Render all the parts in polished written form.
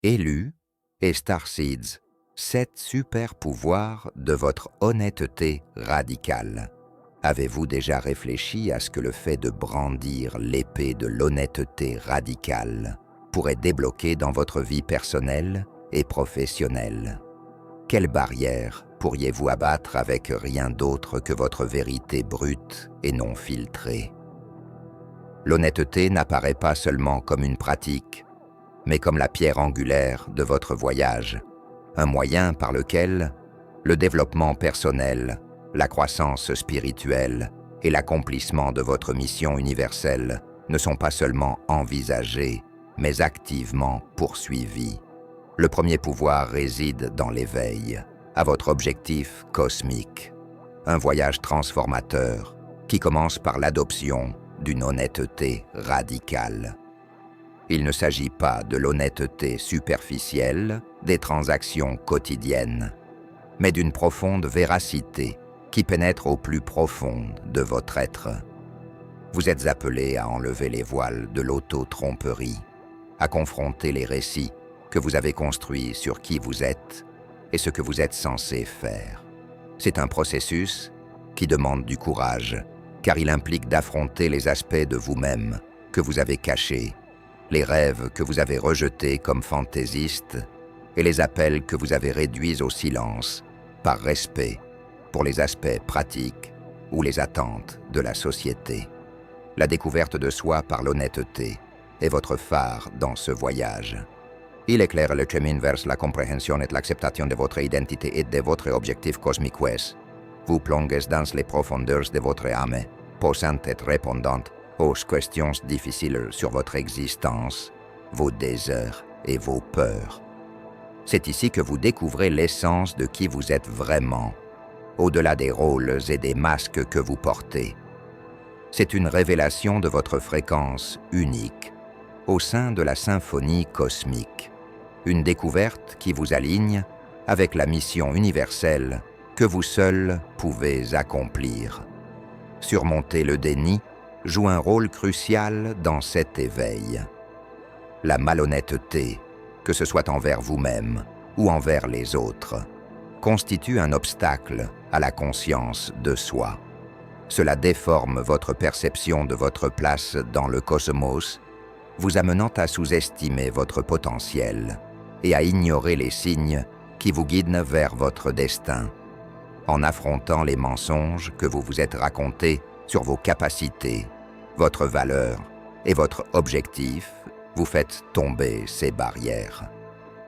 Élu et Starseeds, 7 super pouvoirs de votre honnêteté radicale. Avez-vous déjà réfléchi à ce que le fait de brandir l'épée de l'honnêteté radicale pourrait débloquer dans votre vie personnelle et professionnelle? Quelles barrières pourriez-vous abattre avec rien d'autre que votre vérité brute et non filtrée? L'honnêteté n'apparaît pas seulement comme une pratique, mais comme la pierre angulaire de votre voyage, un moyen par lequel le développement personnel, la croissance spirituelle et l'accomplissement de votre mission universelle ne sont pas seulement envisagés, mais activement poursuivis. Le premier pouvoir réside dans l'éveil, à votre objectif cosmique, un voyage transformateur qui commence par l'adoption d'une honnêteté radicale. Il ne s'agit pas de l'honnêteté superficielle des transactions quotidiennes, mais d'une profonde véracité qui pénètre au plus profond de votre être. Vous êtes appelé à enlever les voiles de l'auto-tromperie, à confronter les récits que vous avez construits sur qui vous êtes et ce que vous êtes censé faire. C'est un processus qui demande du courage, car il implique d'affronter les aspects de vous-même que vous avez cachés, les rêves que vous avez rejetés comme fantaisistes et les appels que vous avez réduits au silence par respect pour les aspects pratiques ou les attentes de la société. La découverte de soi par l'honnêteté est votre phare dans ce voyage. Il éclaire le chemin vers la compréhension et l'acceptation de votre identité et de votre objectif cosmique. Vous plongez dans les profondeurs de votre âme, posant et répondant aux questions difficiles sur votre existence, vos désirs et vos peurs. C'est ici que vous découvrez l'essence de qui vous êtes vraiment, au-delà des rôles et des masques que vous portez. C'est une révélation de votre fréquence unique, au sein de la symphonie cosmique, une découverte qui vous aligne avec la mission universelle que vous seul pouvez accomplir. Surmonter le déni joue un rôle crucial dans cet éveil. La malhonnêteté, que ce soit envers vous-même ou envers les autres, constitue un obstacle à la conscience de soi. Cela déforme votre perception de votre place dans le cosmos, vous amenant à sous-estimer votre potentiel et à ignorer les signes qui vous guident vers votre destin. En affrontant les mensonges que vous vous êtes racontés sur vos capacités, votre valeur et votre objectif, vous faites tomber ces barrières.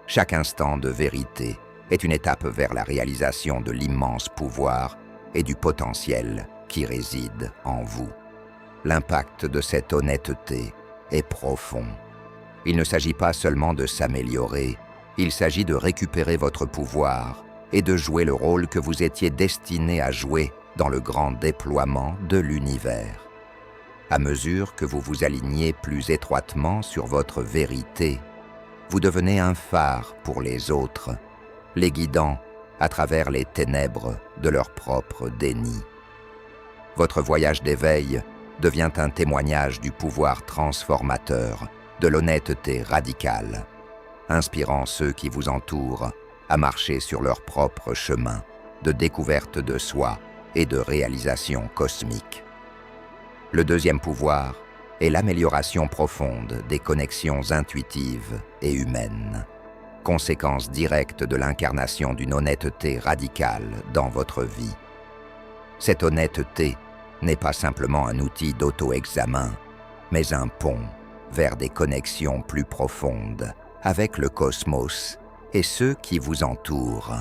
Chaque instant de vérité est une étape vers la réalisation de l'immense pouvoir et du potentiel qui réside en vous. L'impact de cette honnêteté est profond. Il ne s'agit pas seulement de s'améliorer, il s'agit de récupérer votre pouvoir et de jouer le rôle que vous étiez destiné à jouer dans le grand déploiement de l'univers. À mesure que vous vous alignez plus étroitement sur votre vérité, vous devenez un phare pour les autres, les guidant à travers les ténèbres de leur propre déni. Votre voyage d'éveil devient un témoignage du pouvoir transformateur, de l'honnêteté radicale, inspirant ceux qui vous entourent à marcher sur leur propre chemin de découverte de soi et de réalisation cosmique. Le deuxième pouvoir est l'amélioration profonde des connexions intuitives et humaines, conséquence directe de l'incarnation d'une honnêteté radicale dans votre vie. Cette honnêteté n'est pas simplement un outil d'auto-examen, mais un pont vers des connexions plus profondes avec le cosmos et ceux qui vous entourent.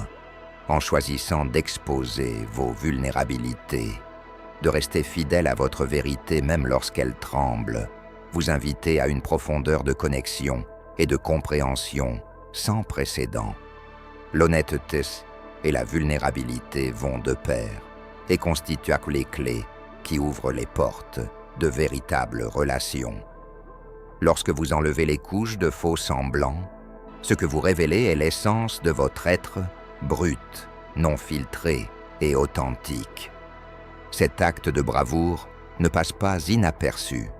En choisissant d'exposer vos vulnérabilités, de rester fidèle à votre vérité même lorsqu'elle tremble, vous invitez à une profondeur de connexion et de compréhension sans précédent. L'honnêteté et la vulnérabilité vont de pair et constituent les clés qui ouvrent les portes de véritables relations. Lorsque vous enlevez les couches de faux semblants, ce que vous révélez est l'essence de votre être brut, non filtré et authentique. Cet acte de bravoure ne passe pas inaperçu.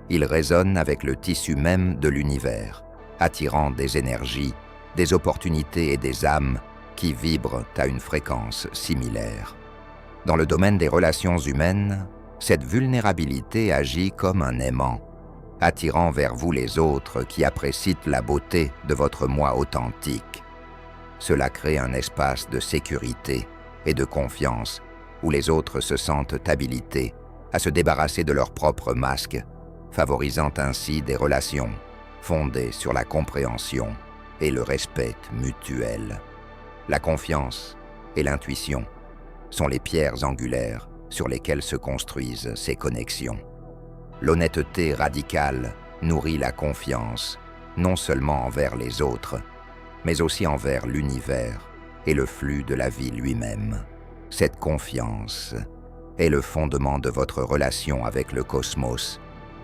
Il résonne avec le tissu même de l'univers, attirant des énergies, des opportunités et des âmes qui vibrent à une fréquence similaire. Dans le domaine des relations humaines, cette vulnérabilité agit comme un aimant, attirant vers vous les autres qui apprécient la beauté de votre moi authentique. Cela crée un espace de sécurité et de confiance où les autres se sentent habilités à se débarrasser de leur propre masque, favorisant ainsi des relations fondées sur la compréhension et le respect mutuel. La confiance et l'intuition sont les pierres angulaires sur lesquelles se construisent ces connexions. L'honnêteté radicale nourrit la confiance, non seulement envers les autres, mais aussi envers l'univers et le flux de la vie lui-même. Cette confiance est le fondement de votre relation avec le cosmos,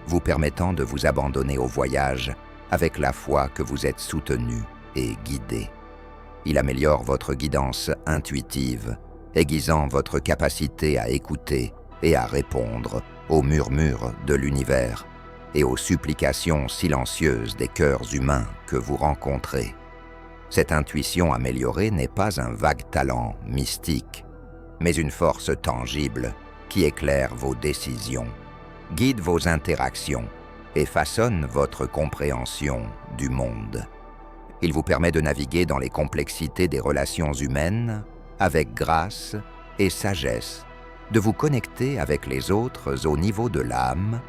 vous permettant de vous abandonner au voyage avec la foi que vous êtes soutenu et guidé. Il améliore votre guidance intuitive, aiguisant votre capacité à écouter et à répondre aux murmures de l'univers et aux supplications silencieuses des cœurs humains que vous rencontrez. Cette intuition améliorée n'est pas un vague talent mystique, mais une force tangible qui éclaire vos décisions, guide vos interactions et façonne votre compréhension du monde. Il vous permet de naviguer dans les complexités des relations humaines avec grâce et sagesse, de vous connecter avec les autres au niveau de l'âme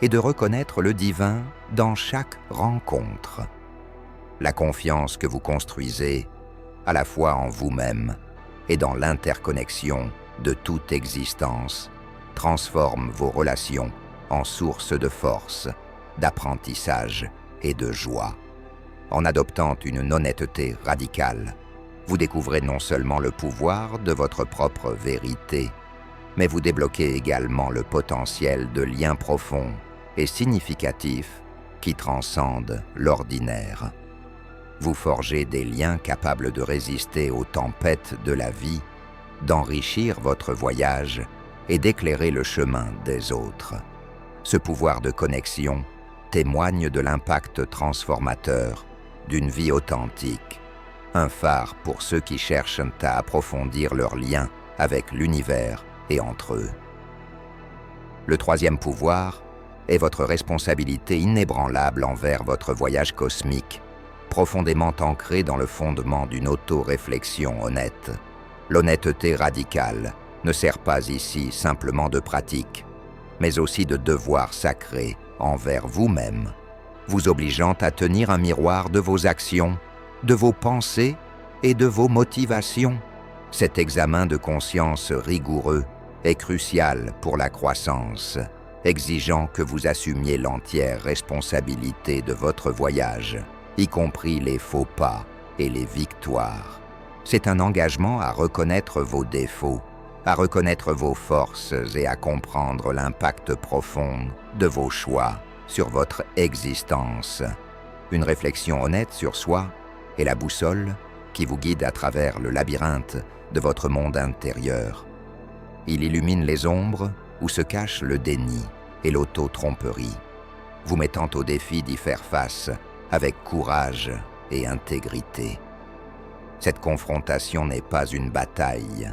et de reconnaître le divin dans chaque rencontre. La confiance que vous construisez, à la fois en vous-même et dans l'interconnexion de toute existence, transforme vos relations en source de force, d'apprentissage et de joie. En adoptant une honnêteté radicale, vous découvrez non seulement le pouvoir de votre propre vérité, mais vous débloquez également le potentiel de liens profonds et significatifs qui transcendent l'ordinaire. Vous forgez des liens capables de résister aux tempêtes de la vie, d'enrichir votre voyage et d'éclairer le chemin des autres. Ce pouvoir de connexion témoigne de l'impact transformateur d'une vie authentique, un phare pour ceux qui cherchent à approfondir leurs liens avec l'univers et entre eux. Le troisième pouvoir est votre responsabilité inébranlable envers votre voyage cosmique, profondément ancré dans le fondement d'une auto-réflexion honnête. L'honnêteté radicale ne sert pas ici simplement de pratique, mais aussi de devoir sacré envers vous-même, vous obligeant à tenir un miroir de vos actions, de vos pensées et de vos motivations. Cet examen de conscience rigoureux est crucial pour la croissance, exigeant que vous assumiez l'entière responsabilité de votre voyage, y compris les faux pas et les victoires. C'est un engagement à reconnaître vos défauts, à reconnaître vos forces et à comprendre l'impact profond de vos choix sur votre existence. Une réflexion honnête sur soi est la boussole qui vous guide à travers le labyrinthe de votre monde intérieur. Il illumine les ombres où se cache le déni et l'auto-tromperie, vous mettant au défi d'y faire face avec courage et intégrité. Cette confrontation n'est pas une bataille,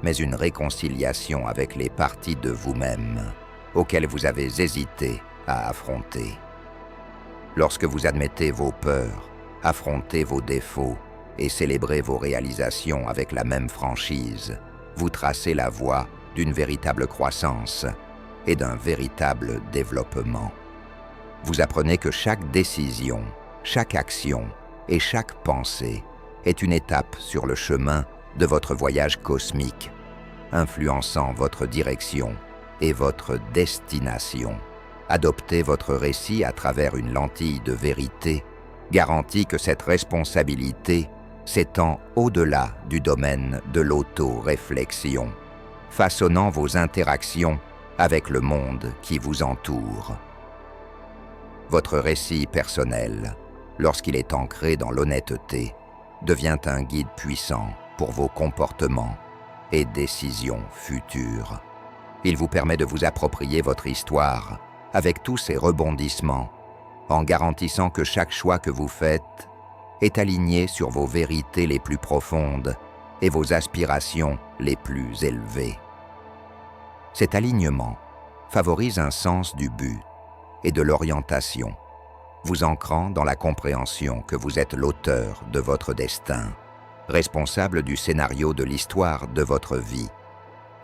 mais une réconciliation avec les parties de vous-même auxquelles vous avez hésité à affronter. Lorsque vous admettez vos peurs, affrontez vos défauts et célébrez vos réalisations avec la même franchise, vous tracez la voie d'une véritable croissance et d'un véritable développement. Vous apprenez que chaque décision, chaque action et chaque pensée est une étape sur le chemin de votre voyage cosmique, influençant votre direction et votre destination. Adoptez votre récit à travers une lentille de vérité, garantit que cette responsabilité s'étend au-delà du domaine de l'auto-réflexion, façonnant vos interactions avec le monde qui vous entoure. Votre récit personnel, lorsqu'il est ancré dans l'honnêteté, devient un guide puissant pour vos comportements et décisions futures. Il vous permet de vous approprier votre histoire avec tous ses rebondissements, en garantissant que chaque choix que vous faites est aligné sur vos vérités les plus profondes et vos aspirations les plus élevées. Cet alignement favorise un sens du but et de l'orientation, vous ancrant dans la compréhension que vous êtes l'auteur de votre destin, responsable du scénario de l'histoire de votre vie.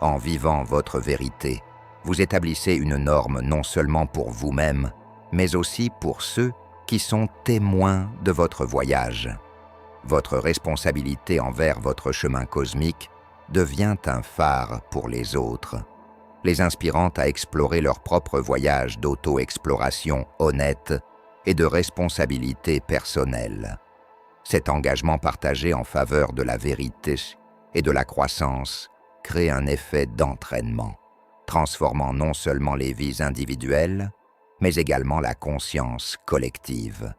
En vivant votre vérité, vous établissez une norme non seulement pour vous-même, mais aussi pour ceux qui sont témoins de votre voyage. Votre responsabilité envers votre chemin cosmique devient un phare pour les autres, les inspirant à explorer leur propre voyage d'auto-exploration honnête et de responsabilité personnelle. Cet engagement partagé en faveur de la vérité et de la croissance crée un effet d'entraînement, transformant non seulement les vies individuelles, mais également la conscience collective.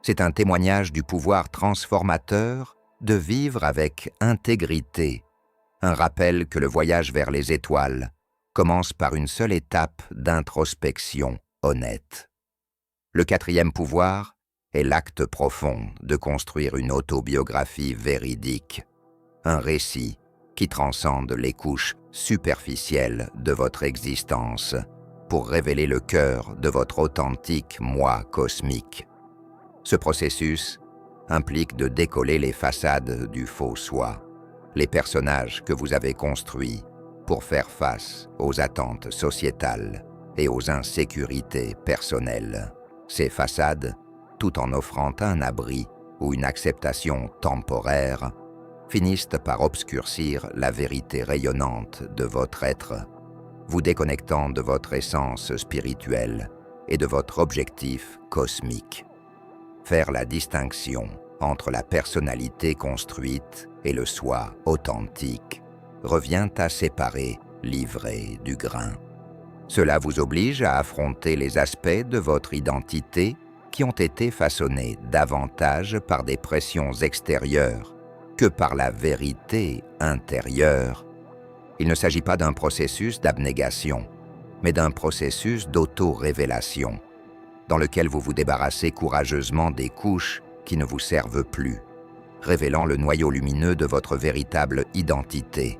C'est un témoignage du pouvoir transformateur de vivre avec intégrité, un rappel que le voyage vers les étoiles commence par une seule étape d'introspection honnête. Le quatrième pouvoir est l'acte profond de construire une autobiographie véridique, un récit qui transcende les couches superficielles de votre existence pour révéler le cœur de votre authentique moi cosmique. Ce processus implique de décoller les façades du faux soi, les personnages que vous avez construits pour faire face aux attentes sociétales et aux insécurités personnelles. Ces façades, tout en offrant un abri ou une acceptation temporaire, finissent par obscurcir la vérité rayonnante de votre être, vous déconnectant de votre essence spirituelle et de votre objectif cosmique. Faire la distinction entre la personnalité construite et le soi authentique revient à séparer l'ivraie du grain. Cela vous oblige à affronter les aspects de votre identité qui ont été façonnés davantage par des pressions extérieures que par la vérité intérieure. Il ne s'agit pas d'un processus d'abnégation, mais d'un processus d'auto-révélation, dans lequel vous vous débarrassez courageusement des couches qui ne vous servent plus, révélant le noyau lumineux de votre véritable identité.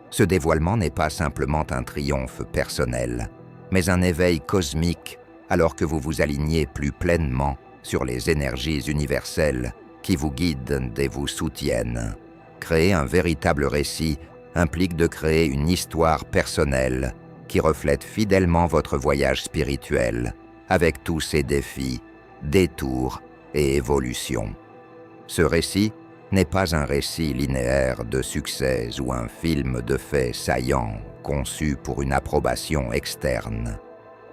Ce dévoilement n'est pas simplement un triomphe personnel, mais un éveil cosmique alors que vous vous alignez plus pleinement sur les énergies universelles qui vous guident et vous soutiennent. Créer un véritable récit implique de créer une histoire personnelle qui reflète fidèlement votre voyage spirituel, avec tous ses défis, détours et évolutions. Ce récit n'est pas un récit linéaire de succès ou un film de faits saillants conçu pour une approbation externe.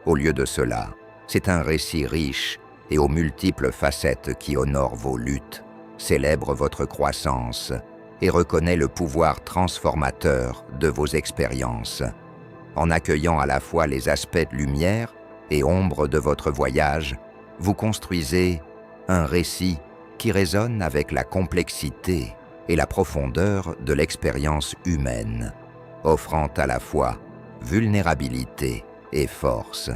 Au lieu de cela, c'est un récit riche et aux multiples facettes qui honore vos luttes, célèbre votre croissance et reconnaît le pouvoir transformateur de vos expériences. En accueillant à la fois les aspects de lumière et ombre de votre voyage, vous construisez un récit qui résonne avec la complexité et la profondeur de l'expérience humaine, offrant à la fois vulnérabilité et force.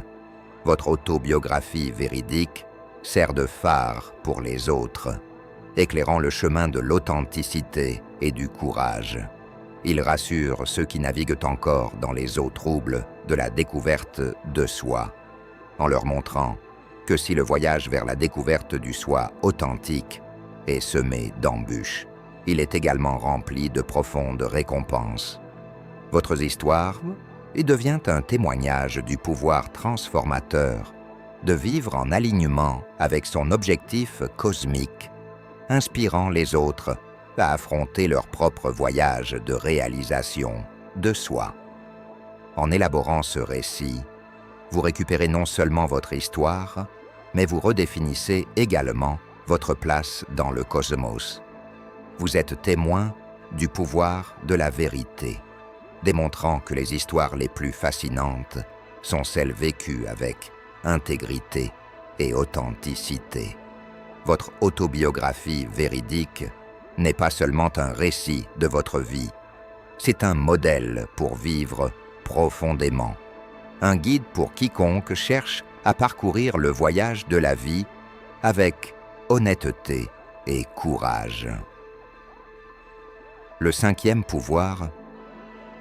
Votre autobiographie véridique sert de phare pour les autres, éclairant le chemin de l'authenticité et du courage. Il rassure ceux qui naviguent encore dans les eaux troubles de la découverte de soi, en leur montrant que si le voyage vers la découverte du soi authentique est semé d'embûches, il est également rempli de profondes récompenses. Votre histoire devient un témoignage du pouvoir transformateur de vivre en alignement avec son objectif cosmique, inspirant les autres à affronter leur propre voyage de réalisation de soi. En élaborant ce récit, vous récupérez non seulement votre histoire, mais vous redéfinissez également votre place dans le cosmos. Vous êtes témoin du pouvoir de la vérité, démontrant que les histoires les plus fascinantes sont celles vécues avec intégrité et authenticité. Votre autobiographie véridique n'est pas seulement un récit de votre vie, c'est un modèle pour vivre profondément, un guide pour quiconque cherche à parcourir le voyage de la vie avec honnêteté et courage. Le cinquième pouvoir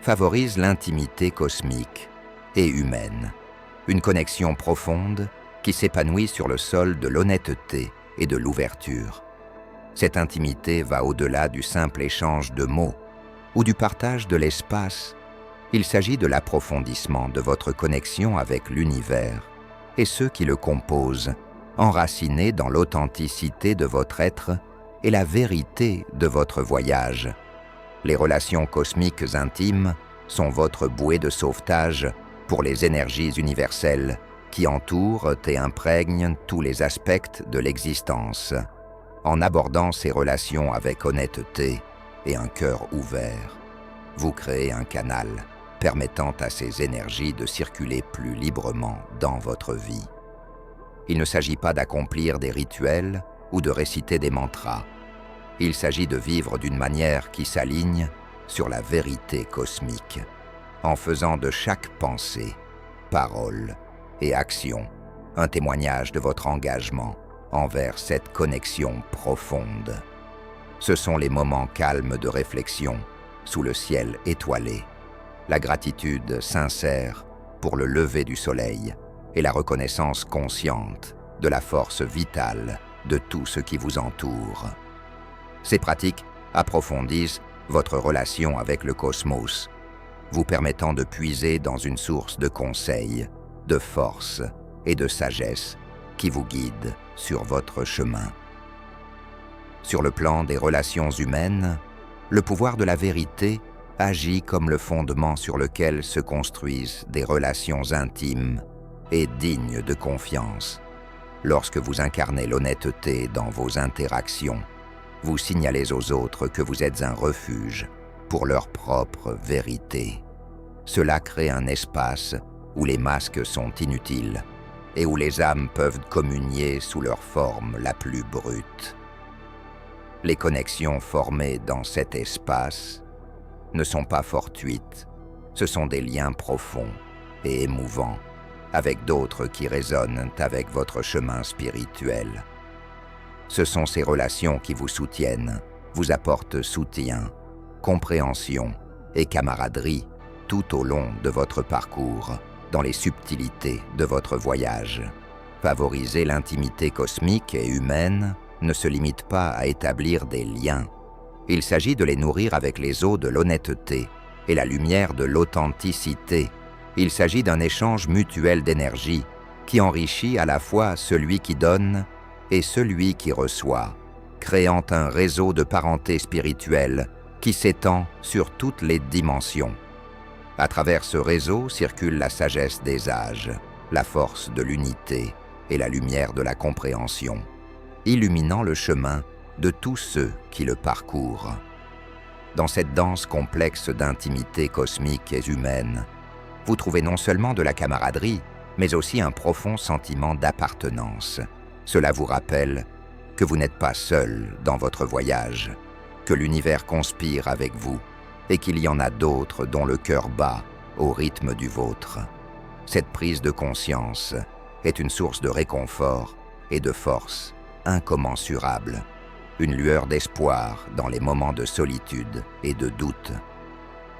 favorise l'intimité cosmique et humaine, une connexion profonde qui s'épanouit sur le sol de l'honnêteté et de l'ouverture. Cette intimité va au-delà du simple échange de mots ou du partage de l'espace. Il s'agit de l'approfondissement de votre connexion avec l'univers et ceux qui le composent, enracinés dans l'authenticité de votre être et la vérité de votre voyage. Les relations cosmiques intimes sont votre bouée de sauvetage pour les énergies universelles qui entourent et imprègnent tous les aspects de l'existence. En abordant ces relations avec honnêteté et un cœur ouvert, vous créez un canal permettant à ces énergies de circuler plus librement dans votre vie. Il ne s'agit pas d'accomplir des rituels ou de réciter des mantras. Il s'agit de vivre d'une manière qui s'aligne sur la vérité cosmique, en faisant de chaque pensée, parole et action un témoignage de votre engagement envers cette connexion profonde. Ce sont les moments calmes de réflexion sous le ciel étoilé, la gratitude sincère pour le lever du soleil et la reconnaissance consciente de la force vitale de tout ce qui vous entoure. Ces pratiques approfondissent votre relation avec le cosmos, vous permettant de puiser dans une source de conseils, de force et de sagesse qui vous guide sur votre chemin. Sur le plan des relations humaines, le pouvoir de la vérité agit comme le fondement sur lequel se construisent des relations intimes et dignes de confiance. Lorsque vous incarnez l'honnêteté dans vos interactions, vous signalez aux autres que vous êtes un refuge pour leur propre vérité. Cela crée un espace où les masques sont inutiles et où les âmes peuvent communier sous leur forme la plus brute. Les connexions formées dans cet espace ne sont pas fortuites, ce sont des liens profonds et émouvants avec d'autres qui résonnent avec votre chemin spirituel. Ce sont ces relations qui vous soutiennent, vous apportent soutien, compréhension et camaraderie tout au long de votre parcours, dans les subtilités de votre voyage. Favoriser l'intimité cosmique et humaine ne se limite pas à établir des liens. Il s'agit de les nourrir avec les eaux de l'honnêteté et la lumière de l'authenticité. Il s'agit d'un échange mutuel d'énergie qui enrichit à la fois celui qui donne et celui qui reçoit, créant un réseau de parenté spirituelle qui s'étend sur toutes les dimensions. À travers ce réseau circule la sagesse des âges, la force de l'unité et la lumière de la compréhension, illuminant le chemin de tous ceux qui le parcourent. Dans cette danse complexe d'intimité cosmique et humaine, vous trouvez non seulement de la camaraderie, mais aussi un profond sentiment d'appartenance. Cela vous rappelle que vous n'êtes pas seul dans votre voyage, que l'univers conspire avec vous et qu'il y en a d'autres dont le cœur bat au rythme du vôtre. Cette prise de conscience est une source de réconfort et de force incommensurable, une lueur d'espoir dans les moments de solitude et de doute.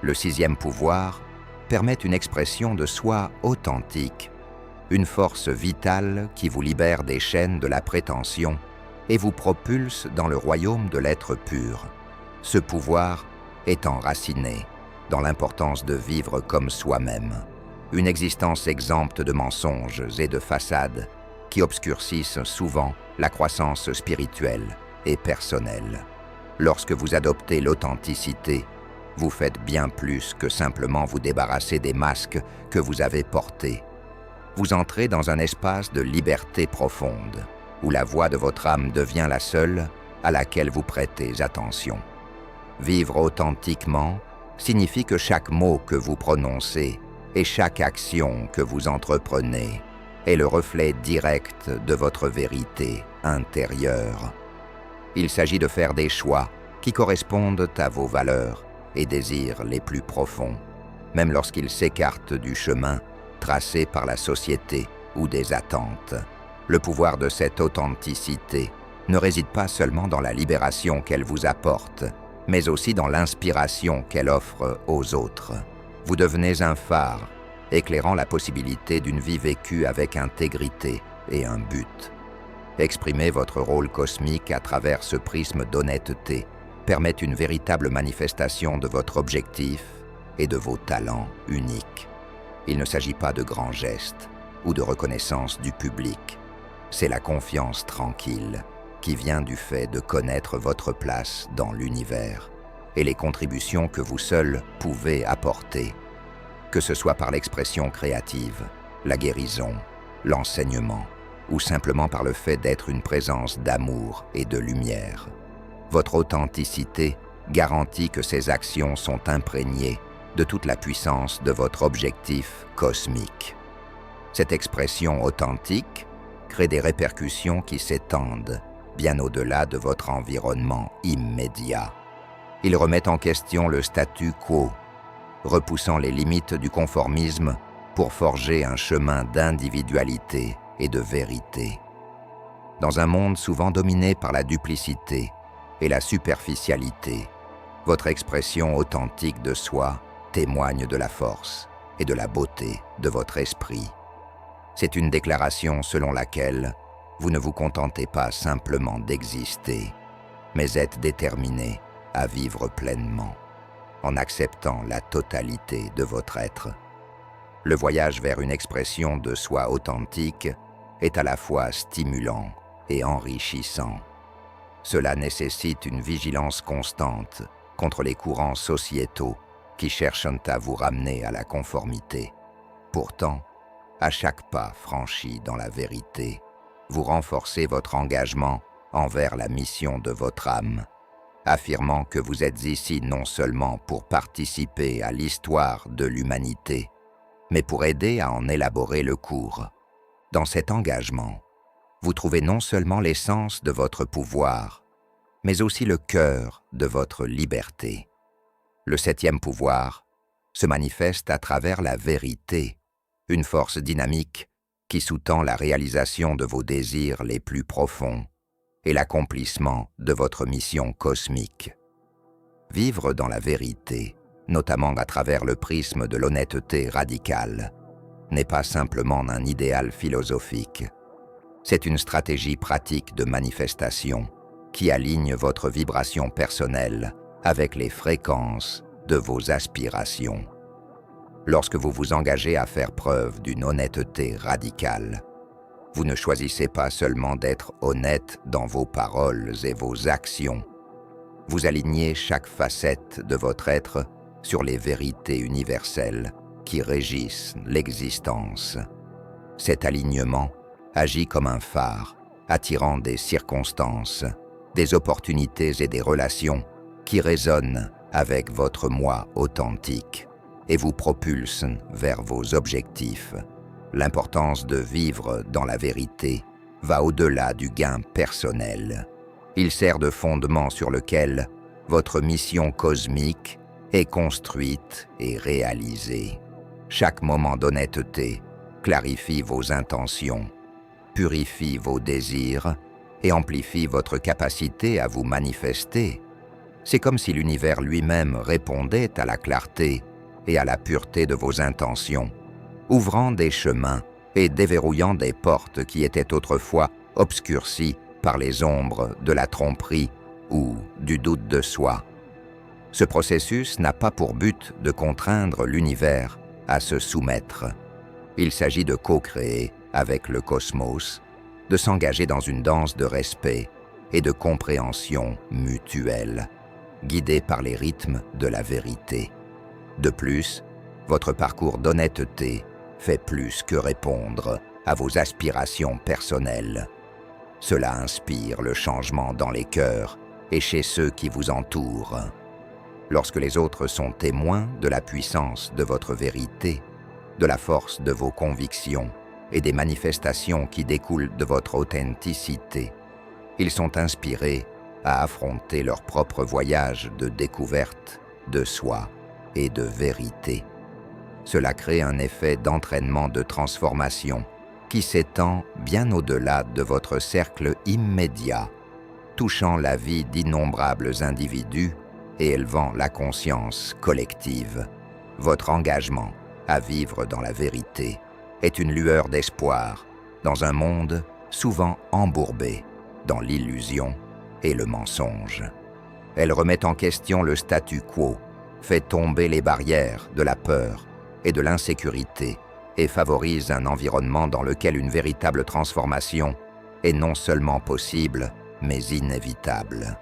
Le sixième pouvoir permet une expression de soi authentique, une force vitale qui vous libère des chaînes de la prétention et vous propulse dans le royaume de l'être pur. Ce pouvoir est enraciné dans l'importance de vivre comme soi-même, une existence exempte de mensonges et de façades qui obscurcissent souvent la croissance spirituelle et personnelle. Lorsque vous adoptez l'authenticité, vous faites bien plus que simplement vous débarrasser des masques que vous avez portés. Vous entrez dans un espace de liberté profonde, où la voix de votre âme devient la seule à laquelle vous prêtez attention. Vivre authentiquement signifie que chaque mot que vous prononcez et chaque action que vous entreprenez est le reflet direct de votre vérité intérieure. Il s'agit de faire des choix qui correspondent à vos valeurs et désirs les plus profonds, même lorsqu'ils s'écartent du chemin tracé par la société ou des attentes. Le pouvoir de cette authenticité ne réside pas seulement dans la libération qu'elle vous apporte, mais aussi dans l'inspiration qu'elle offre aux autres. Vous devenez un phare, éclairant la possibilité d'une vie vécue avec intégrité et un but. Exprimer votre rôle cosmique à travers ce prisme d'honnêteté permet une véritable manifestation de votre objectif et de vos talents uniques. Il ne s'agit pas de grands gestes ou de reconnaissance du public. C'est la confiance tranquille qui vient du fait de connaître votre place dans l'univers et les contributions que vous seul pouvez apporter, que ce soit par l'expression créative, la guérison, l'enseignement, ou simplement par le fait d'être une présence d'amour et de lumière. Votre authenticité garantit que ces actions sont imprégnées de toute la puissance de votre objectif cosmique. Cette expression authentique crée des répercussions qui s'étendent bien au-delà de votre environnement immédiat. Il remet en question le statu quo, repoussant les limites du conformisme pour forger un chemin d'individualité et de vérité. Dans un monde souvent dominé par la duplicité et la superficialité, votre expression authentique de soi témoigne de la force et de la beauté de votre esprit. C'est une déclaration selon laquelle vous ne vous contentez pas simplement d'exister, mais êtes déterminé à vivre pleinement, en acceptant la totalité de votre être. Le voyage vers une expression de soi authentique est à la fois stimulant et enrichissant. Cela nécessite une vigilance constante contre les courants sociétaux qui cherchent à vous ramener à la conformité. Pourtant, à chaque pas franchi dans la vérité, vous renforcez votre engagement envers la mission de votre âme, affirmant que vous êtes ici non seulement pour participer à l'histoire de l'humanité, mais pour aider à en élaborer le cours. Dans cet engagement, vous trouvez non seulement l'essence de votre pouvoir, mais aussi le cœur de votre liberté. Le 7e pouvoir se manifeste à travers la vérité, une force dynamique qui sous-tend la réalisation de vos désirs les plus profonds et l'accomplissement de votre mission cosmique. Vivre dans la vérité, notamment à travers le prisme de l'honnêteté radicale, n'est pas simplement un idéal philosophique. C'est une stratégie pratique de manifestation qui aligne votre vibration personnelle avec les fréquences de vos aspirations. Lorsque vous vous engagez à faire preuve d'une honnêteté radicale, vous ne choisissez pas seulement d'être honnête dans vos paroles et vos actions. Vous alignez chaque facette de votre être sur les vérités universelles qui régissent l'existence. Cet alignement agit comme un phare, attirant des circonstances, des opportunités et des relations qui résonnent avec votre moi authentique et vous propulsent vers vos objectifs. L'importance de vivre dans la vérité va au-delà du gain personnel. Il sert de fondement sur lequel votre mission cosmique est construite et réalisée. Chaque moment d'honnêteté clarifie vos intentions, purifie vos désirs et amplifie votre capacité à vous manifester. C'est comme si l'univers lui-même répondait à la clarté et à la pureté de vos intentions, ouvrant des chemins et déverrouillant des portes qui étaient autrefois obscurcies par les ombres de la tromperie ou du doute de soi. Ce processus n'a pas pour but de contraindre l'univers à se soumettre. Il s'agit de co-créer avec le cosmos, de s'engager dans une danse de respect et de compréhension mutuelle, guidé par les rythmes de la vérité. De plus, votre parcours d'honnêteté fait plus que répondre à vos aspirations personnelles. Cela inspire le changement dans les cœurs et chez ceux qui vous entourent. Lorsque les autres sont témoins de la puissance de votre vérité, de la force de vos convictions et des manifestations qui découlent de votre authenticité, ils sont inspirés à affronter leur propre voyage de découverte de soi et de vérité. Cela crée un effet d'entraînement de transformation qui s'étend bien au-delà de votre cercle immédiat, touchant la vie d'innombrables individus et élevant la conscience collective. Votre engagement à vivre dans la vérité est une lueur d'espoir dans un monde souvent embourbé dans l'illusion et le mensonge. Elle remet en question le statu quo, fait tomber les barrières de la peur et de l'insécurité et favorise un environnement dans lequel une véritable transformation est non seulement possible, mais inévitable.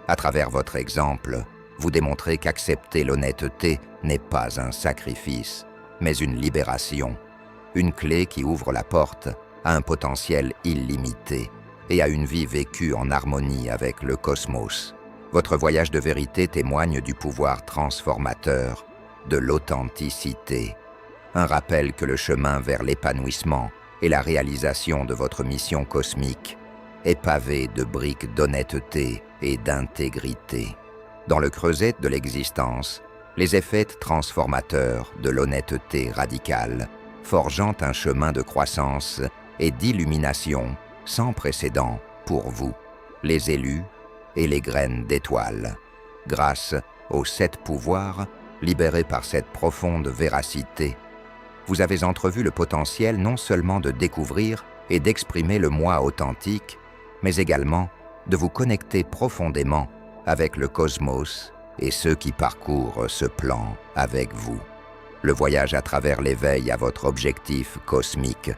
À travers votre exemple, vous démontrez qu'accepter l'honnêteté n'est pas un sacrifice, mais une libération, une clé qui ouvre la porte à un potentiel illimité et à une vie vécue en harmonie avec le cosmos. Votre voyage de vérité témoigne du pouvoir transformateur de l'authenticité, un rappel que le chemin vers l'épanouissement et la réalisation de votre mission cosmique est pavé de briques d'honnêteté et d'intégrité. Dans le creuset de l'existence, les effets transformateurs de l'honnêteté radicale, forgeant un chemin de croissance et d'illumination sans précédent pour vous, les élus et les graines d'étoiles. Grâce aux 7 pouvoirs libérés par cette profonde véracité, vous avez entrevu le potentiel non seulement de découvrir et d'exprimer le moi authentique, mais également de vous connecter profondément avec le cosmos et ceux qui parcourent ce plan avec vous. Le voyage à travers l'éveil à votre objectif cosmique,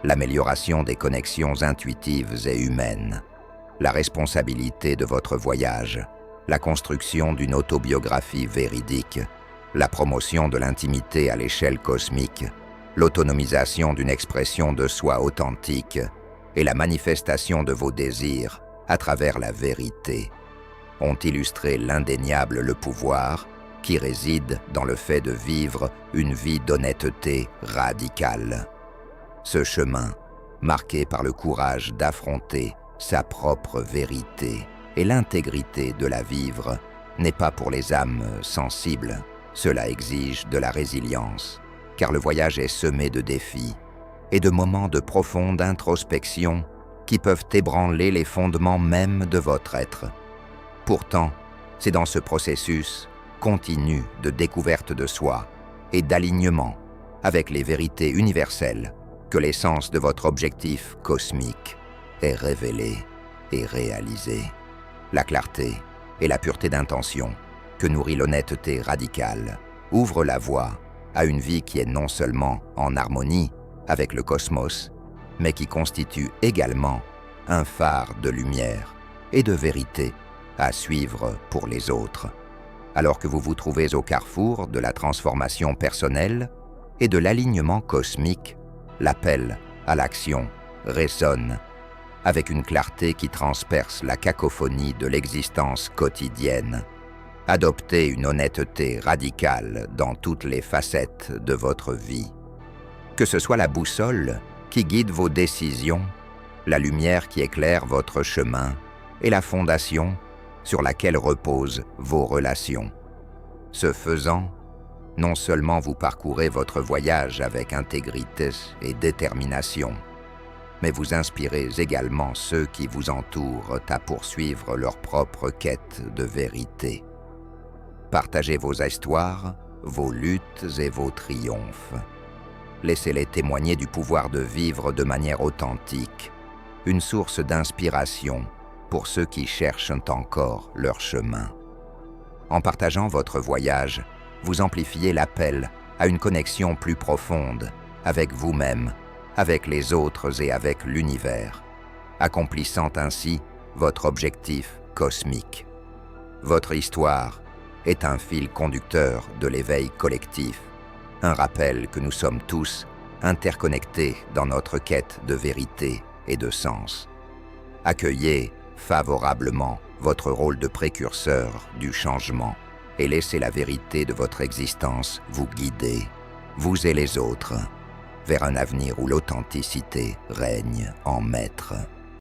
l'amélioration des connexions intuitives et humaines, la responsabilité de votre voyage, la construction d'une autobiographie véridique, la promotion de l'intimité à l'échelle cosmique, l'autonomisation d'une expression de soi authentique et la manifestation de vos désirs à travers la vérité ont illustré l'indéniable le pouvoir qui réside dans le fait de vivre une vie d'honnêteté radicale. Ce chemin, marqué par le courage d'affronter sa propre vérité et l'intégrité de la vivre, n'est pas pour les âmes sensibles. Cela exige de la résilience, car le voyage est semé de défis et de moments de profonde introspection qui peuvent ébranler les fondements mêmes de votre être. Pourtant, c'est dans ce processus continu de découverte de soi et d'alignement avec les vérités universelles que l'essence de votre objectif cosmique est révélée et réalisée. La clarté et la pureté d'intention que nourrit l'honnêteté radicale ouvrent la voie à une vie qui est non seulement en harmonie avec le cosmos, mais qui constitue également un phare de lumière et de vérité à suivre pour les autres. Alors que vous vous trouvez au carrefour de la transformation personnelle et de l'alignement cosmique, l'appel à l'action résonne avec une clarté qui transperce la cacophonie de l'existence quotidienne. Adoptez une honnêteté radicale dans toutes les facettes de votre vie. Que ce soit la boussole qui guide vos décisions, la lumière qui éclaire votre chemin et la fondation sur laquelle reposent vos relations. Ce faisant, non seulement vous parcourez votre voyage avec intégrité et détermination, mais vous inspirez également ceux qui vous entourent à poursuivre leur propre quête de vérité. Partagez vos histoires, vos luttes et vos triomphes. Laissez-les témoigner du pouvoir de vivre de manière authentique, une source d'inspiration pour ceux qui cherchent encore leur chemin. En partageant votre voyage, vous amplifiez l'appel à une connexion plus profonde avec vous-même, avec les autres et avec l'univers, accomplissant ainsi votre objectif cosmique. Votre histoire est un fil conducteur de l'éveil collectif, un rappel que nous sommes tous interconnectés dans notre quête de vérité et de sens. Accueillez favorablement votre rôle de précurseur du changement et laissez la vérité de votre existence vous guider, vous et les autres, vers un avenir où l'authenticité règne en maître.